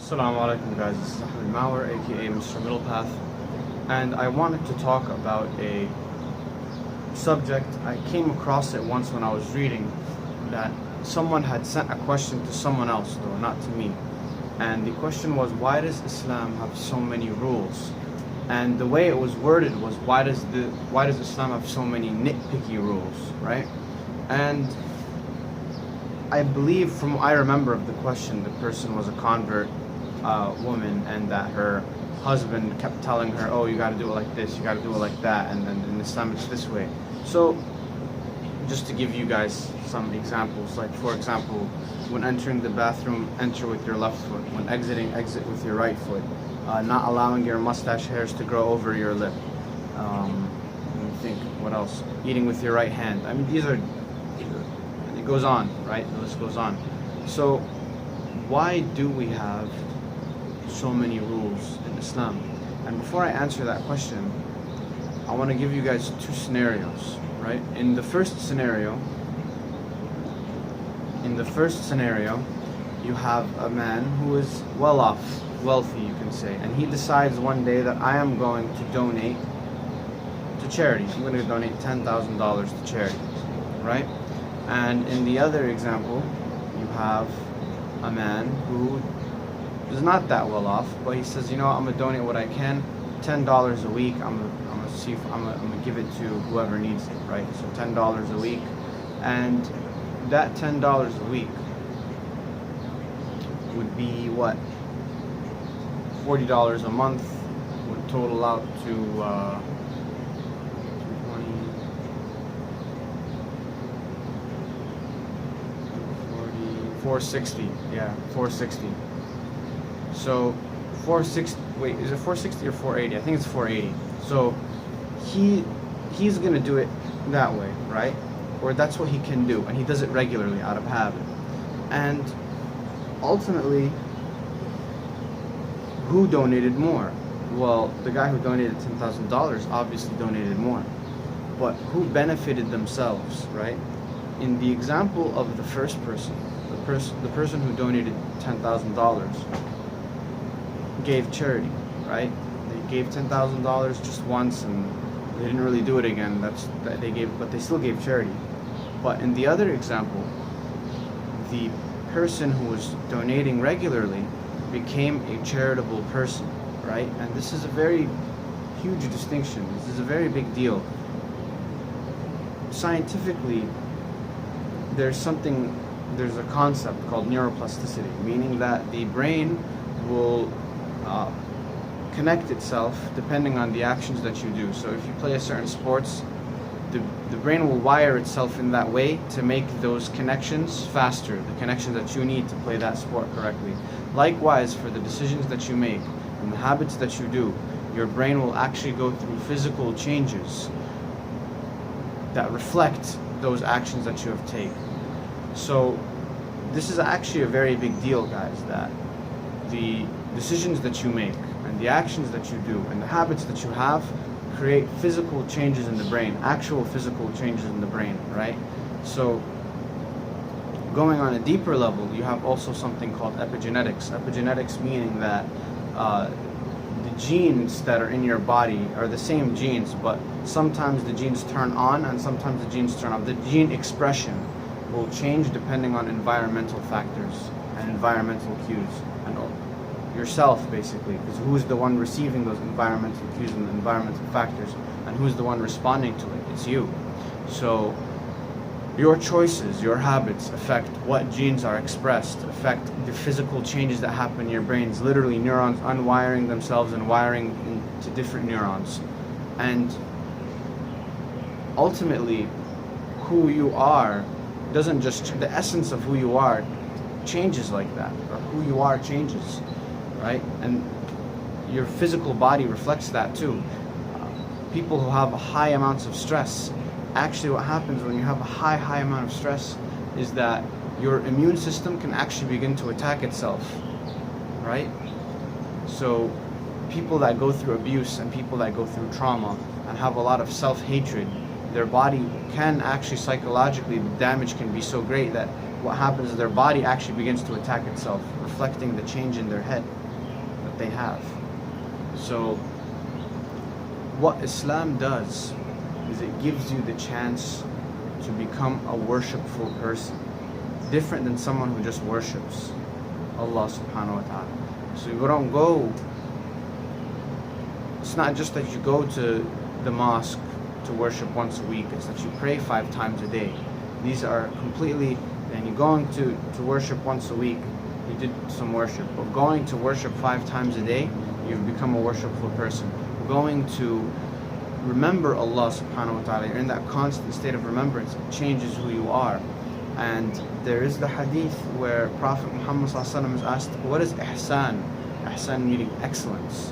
Assalamu alaikum guys, this is Ahmed Mauer, aka Mr. Middle Path, and I wanted to talk about a subject. I came across it once when I was reading that someone had sent a question to someone else, though not to me, and the question was, why does Islam have so many rules? And the way it was worded was, why does Islam have so many nitpicky rules, right? And I believe, from what I remember of the question, the person was a convert woman, and that her husband kept telling her, oh, you got to do it like this, you got to do it like that, and then in Islam it's this way. So just to give you guys some examples, like for example, when entering the bathroom, enter with your left foot. When exiting, exit with your right foot. Not allowing your mustache hairs to grow over your lip. Let me think, what else? Eating with your right hand. I mean, it goes on, right? The list goes on. So why do we have so many rules in Islam? And before I answer that question, I want to give you guys two scenarios, right? In the first scenario, you have a man who is well off, wealthy you can say, and he decides one day that I am going to donate to charity. I'm going to donate $10,000 to charity, right? And in the other example, you have a man who is not that well off, but he says, you know, I'm gonna donate what I can, $10 a week. I'm gonna give it to whoever needs it, right? So $10 a week, and that $10 a week would be what? $40 a month would total out to 460, yeah, 460. So 460. Wait, is it 460 or 480? I think it's 480. So he's gonna do it that way, right? Or that's what he can do, and he does it regularly out of habit. And ultimately, who donated more? Well, the guy who donated $10,000 obviously donated more, but who benefited themselves, right? In the example of the first person, the person who donated $10,000 gave charity, right? They gave $10,000 just once, and they didn't really do it again. But they still gave charity. But in the other example, the person who was donating regularly became a charitable person, right? And this is a very huge distinction. This is a very big deal. Scientifically, there's a concept called neuroplasticity, meaning that the brain will connect itself depending on the actions that you do. So if you play a certain sports, the brain will wire itself in that way to make those connections faster, the connections that you need to play that sport correctly. Likewise, for the decisions that you make and the habits that you do, your brain will actually go through physical changes that reflect those actions that you have taken. So this is actually a very big deal, guys, that the decisions that you make and the actions that you do and the habits that you have create physical changes in the brain, actual physical changes in the brain, right? So going on a deeper level, you have also something called epigenetics. Epigenetics meaning that the genes that are in your body are the same genes, but sometimes the genes turn on and sometimes the genes turn off. The gene expression will change depending on environmental factors and environmental cues, and yourself basically, because who's the one receiving those environmental cues and environmental factors, and who's the one responding to it? It's you. So your choices, your habits affect what genes are expressed, affect the physical changes that happen in your brains, literally neurons unwiring themselves and wiring into different neurons. And ultimately, who you are doesn't just, the essence of who you are changes like that, or who you are changes, right? And your physical body reflects that too. People who have high amounts of stress, actually what happens when you have a high amount of stress is that your immune system can actually begin to attack itself, right? So people that go through abuse and people that go through trauma and have a lot of self-hatred, their body can actually psychologically, the damage can be so great that what happens is their body actually begins to attack itself, reflecting the change in their head that they have. So what Islam does is it gives you the chance to become a worshipful person, different than someone who just worships Allah subhanahu wa ta'ala. So you don't go, it's not just that you go to the mosque to worship once a week, it's that you pray 5 times a day. These are completely, and you're going to worship once a week, you did some worship, but going to worship 5 times a day, you've become a worshipful person. Going to remember Allah subhanahu wa ta'ala, you're in that constant state of remembrance, it changes who you are. And there is the hadith where Prophet Muhammad sallallahu alaihi wasallam is asked, what is Ihsan? Ihsan meaning excellence.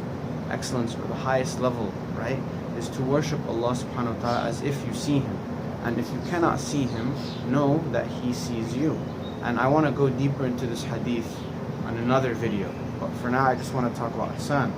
Excellence or the highest level, right? Is to worship Allah subhanahu wa ta'ala as if you see Him. And if you cannot see Him, know that He sees you. And I want to go deeper into this hadith on another video. But for now, I just want to talk about Ihsan.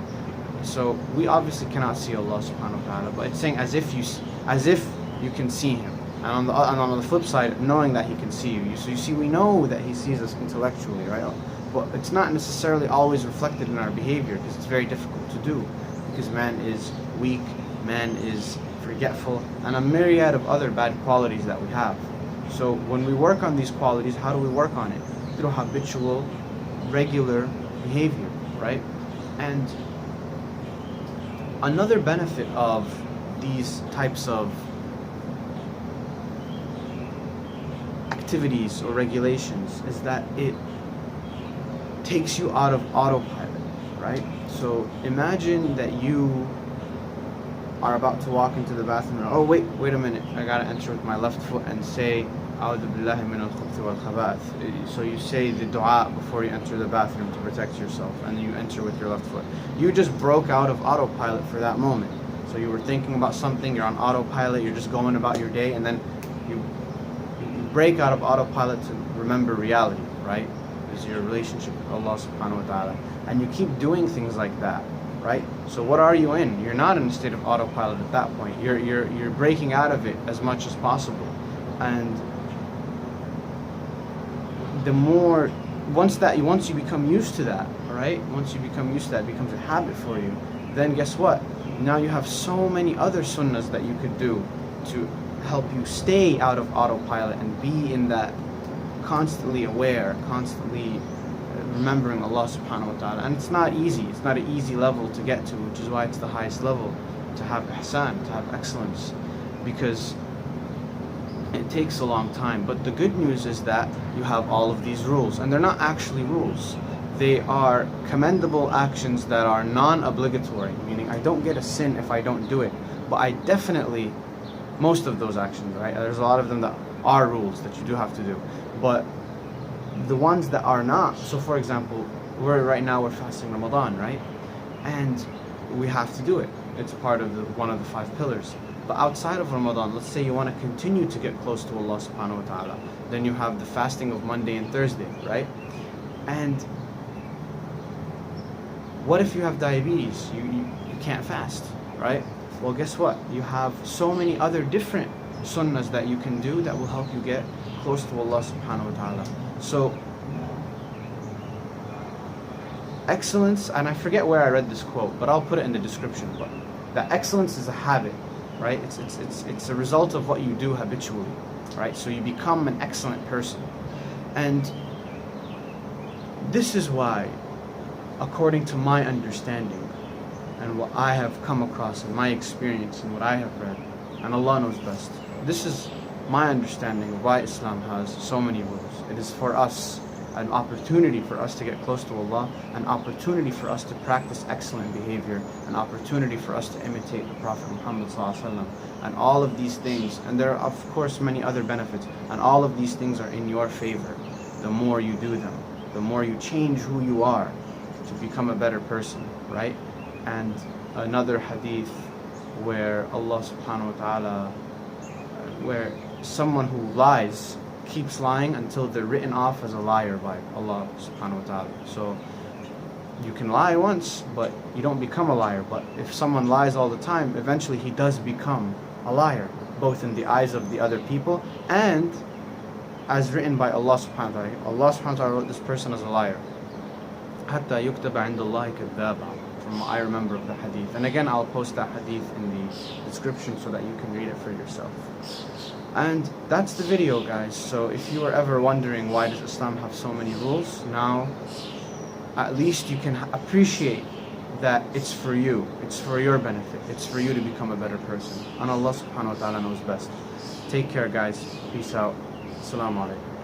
So we obviously cannot see Allah subhanahu wa ta'ala, but it's saying as if you can see Him. And on the flip side, knowing that He can see you. So you see, we know that He sees us intellectually, right? But it's not necessarily always reflected in our behavior, because it's very difficult to do. Because man is weak, man is forgetful, and a myriad of other bad qualities that we have. So when we work on these qualities, how do we work on it? Through habitual, regular behavior, right? And another benefit of these types of activities or regulations is that it takes you out of autopilot, right? So imagine that you are about to walk into the bathroom and, oh wait a minute, I gotta enter with my left foot and say A'udhu billahi min al-khubuthi wal khabath. So you say the dua before you enter the bathroom to protect yourself, and you enter with your left foot. You just broke out of autopilot for that moment. So you were thinking about something, you're on autopilot, you're just going about your day, and then you break out of autopilot to remember reality, right? Is your relationship with Allah subhanahu wa ta'ala. And you keep doing things like that, right? So what are you in? You're not in a state of autopilot at that point. You're breaking out of it as much as possible. And the more, once you become used to that, right? Once you become used to that, it becomes a habit for you. Then guess what? Now you have so many other sunnahs that you could do to help you stay out of autopilot and be in that constantly aware, constantly remembering Allah subhanahu wa ta'ala. And it's not easy. It's not an easy level to get to, which is why it's the highest level, to have ihsan, to have excellence, because it takes a long time. But the good news is that you have all of these rules, and they're not actually rules. They are commendable actions that are non-obligatory, meaning I don't get a sin if I don't do it, but I definitely, most of those actions, right? There's a lot of them that are rules that you do have to do, but the ones that are not, so for example, right now we're fasting Ramadan, right? And we have to do it. It's part of one of the 5 pillars. But outside of Ramadan, let's say you want to continue to get close to Allah subhanahu wa ta'ala, then you have the fasting of Monday and Thursday, right? And what if you have diabetes? You can't fast, right? Well, guess what? You have so many other different sunnahs that you can do that will help you get close to Allah subhanahu wa ta'ala. So excellence, and I forget where I read this quote, but I'll put it in the description, but that excellence is a habit, right? It's a result of what you do habitually, right? So you become an excellent person. And this is why, according to my understanding and what I have come across in my experience and what I have read, and Allah knows best, this is my understanding of why Islam has so many rules. It is for us an opportunity for us to get close to Allah, an opportunity for us to practice excellent behavior, an opportunity for us to imitate the Prophet Muhammad ﷺ, and all of these things, and there are of course many other benefits, and all of these things are in your favor. The more you do them, the more you change who you are to become a better person, right? And another hadith where Allah subhanahu wa ta'ala, where someone who lies keeps lying until they're written off as a liar by Allah subhanahu wa ta'ala. So you can lie once, but you don't become a liar. But if someone lies all the time, eventually he does become a liar, both in the eyes of the other people and as written by Allah subhanahu wa ta'ala. Allah subhanahu wa ta'ala wrote this person as a liar. حَتَّى يُكْتَبَ عِنْدَ اللَّهِ كَذَّابًا, from what I remember of the hadith. And again, I'll post that hadith in the description so that you can read it for yourself. And that's the video, guys. So if you were ever wondering why does Islam have so many rules, now at least you can appreciate that it's for you, it's for your benefit, it's for you to become a better person. And Allah subhanahu wa ta'ala knows best. Take care, guys. Peace out. Assalamu alaikum.